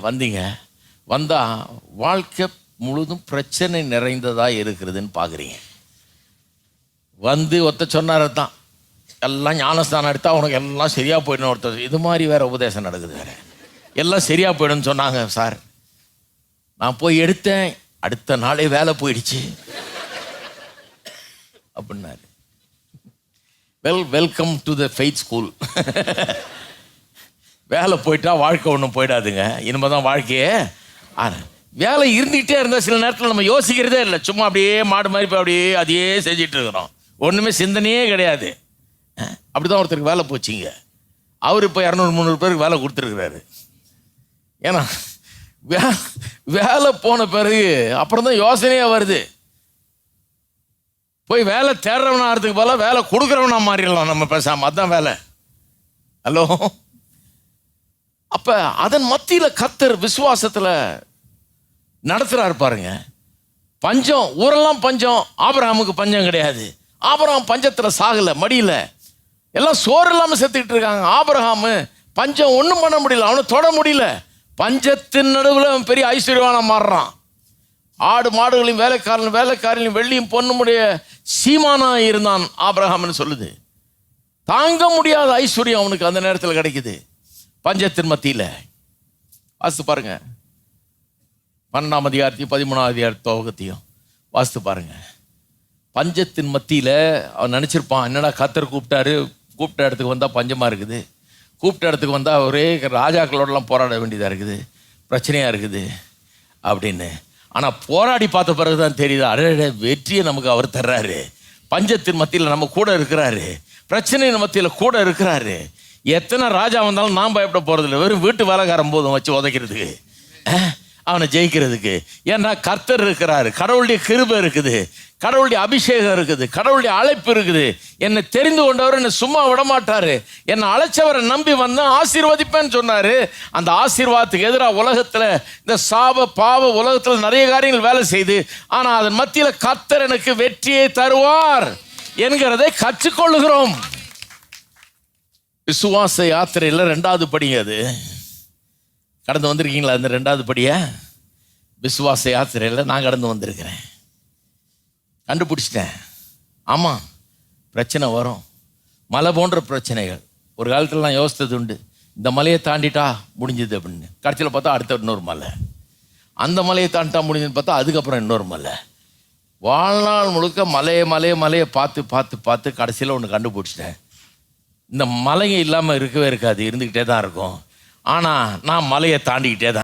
வந்தீங்க, வந்தால் வாழ்க்கை முழுதும் பிரச்சனை நிறைந்ததாக இருக்கிறதுன்னு பார்க்குறீங்க. வந்து ஒருத்த சொன்னார் தான், எல்லாம் ஞானஸ்தானம் எடுத்தால் உனக்கு எல்லாம் சரியாக போயிடணும். ஒருத்தர் இது மாதிரி வேறு உபதேசம் நடக்குது, வேறு எல்லாம் சரியாக போயிடும்னு சொன்னாங்க சார். நான் போய் எடுத்தேன், அடுத்த நாளே வேலை போயிடுச்சு அப்படின்னாரு. Welcome to the faith school. வேலை போயிட்டா வாழ்க்கை ஒன்றும் போயிடாதுங்க, இனிமேல் தான் வாழ்க்கையே. வேலை இருந்துகிட்டே இருந்தால் சில நேரத்தில் நம்ம யோசிக்கிறதே இல்லை, சும்மா அப்படியே மாடு மாதிரி போய் அப்படியே அதையே செஞ்சிட்டு இருக்கிறோம், ஒன்றுமே சிந்தனையே கிடையாது. அப்படி தான் ஒருத்தருக்கு வேலை போச்சுங்க. அவர் இப்போ 200-300 பேருக்கு வேலை கொடுத்துருக்குறாரு. ஏன்னா வேலை போன பிறகு அப்புறம் தான் யோசனையே வருது. போய் வேலை தேடுறவனா ஆகிறதுக்கு போல வேலை கொடுக்குறவனா மாறிடலாம் நம்ம பேசாமல், அதுதான் வேலை. ஹலோ. அப்போ அதன் மத்தியில் கர்த்தர் விசுவாசத்தில் நடத்துகிறாரு பாருங்க. பஞ்சம், ஊரெல்லாம் பஞ்சம், ஆபிரகாமுக்கு பஞ்சம் கிடையாது. ஆபிரகாம் பஞ்சத்தில் சாகலை, மடியில் எல்லாம் சோறு இல்லாமல் செத்துக்கிட்டு இருக்காங்க. ஆபிரகாமு பஞ்சம் ஒன்றும் பண்ண முடியல, அவனை தொட முடியல. பஞ்சத்தின் நடுவில் அவன் பெரிய ஐஸ்வர்யவானா மாறுறான். ஆடு மாடுகளையும் வேலைக்காரனையும் வெள்ளியும் பொண்ணுமுடைய சீமானா இருந்தான் ஆபிரகாம்னு சொல்லுது. தாங்க முடியாத ஐஸ்வர்யம் அவனுக்கு அந்த நேரத்தில் கிடைக்குது பஞ்சத்தின் மத்தியில். வாசித்து பாருங்க, 12ஆம் அதிகாரத்தையும் 13ஆம் அதிகார துவக்கத்தையும் வாசித்து பாருங்க. பஞ்சத்தின் மத்தியில் அவன் நினச்சிருப்பான், என்னடா கர்த்தர் கூப்பிட்ட இடத்துக்கு வந்தால் பஞ்சமாக இருக்குது, கூப்பிட்ட இடத்துக்கு வந்தால் ஒரே ராஜாக்களோடலாம் போராட வேண்டியதாக இருக்குது, பிரச்சனையாக இருக்குது அப்படின்னு. ஆனால் போராடி பார்த்த பிறகு தான் தெரியுது, அடே வெற்றியை நமக்கு அவர் தர்றாரு. பஞ்சத்தின் மத்தியில் நம்ம கூட இருக்கிறாரு, பிரச்சனையின் மத்தியில் கூட இருக்கிறாரு. எத்தனை ராஜா வந்தாலும் நான் பயப்பட போகிறதில்ல, வெறும் வீட்டு வேலைக்காரன் போதும் வச்சு உதைக்கிறதுக்கு, அவனை ஜெயிக்கிறதுக்கு. ஏன்னா கர்த்தர் இருக்கிறாரு, கடவுளுடைய கிருபை இருக்குது, கடவுளுடைய அபிஷேகம் இருக்குது, கடவுளுடைய அழைப்பு இருக்குது. என்னை தெரிந்து கொண்டவர் என்னை சும்மா விடமாட்டாரு. என்னை அழைச்சவரை நம்பி வந்தேன், ஆசீர்வதிப்பேன்னு சொன்னார். அந்த ஆசீர்வாதத்துக்கு எதிராக உலகத்தில், இந்த சாப பாவ உலகத்தில் நிறைய காரியங்கள் வேலை செய்து, ஆனால் அதன் மத்தியில் கர்த்தர் எனக்கு வெற்றியை தருவார் என்கிறதை கற்றுக்கொள்ளுகிறோம். விசுவாச யாத்திரையில் 2வது படிங்க, அது கடந்து வந்திருக்கீங்களா? அந்த 2வது படியை விசுவாச யாத்திரையில் நான் கடந்து வந்திருக்கிறேன், கண்டுபிடிச்சிட்டேன். ஆமாம், பிரச்சனை வரும், மலை போன்ற பிரச்சனைகள். ஒரு காலத்தில் நான் யோசித்தது உண்டு, இந்த மலையை தாண்டிட்டா முடிஞ்சுது அப்படின்னு. கடைசியில் பார்த்தா அடுத்த இன்னொரு மலை, அந்த மலையை தாண்டிட்டா முடிஞ்சுன்னு பார்த்தா அதுக்கப்புறம் இன்னொரு மலை. வாழ்நாள் முழுக்க மலையை பார்த்து கடைசியில் ஒன்று கண்டுபிடிச்சிட்டேன். இந்த மலையை இல்லாமல் இருக்கவே இருக்காது, இருந்துக்கிட்டே தான் இருக்கும். ஆனால் நான் மலையை தாண்டிக்கிட்டே தான்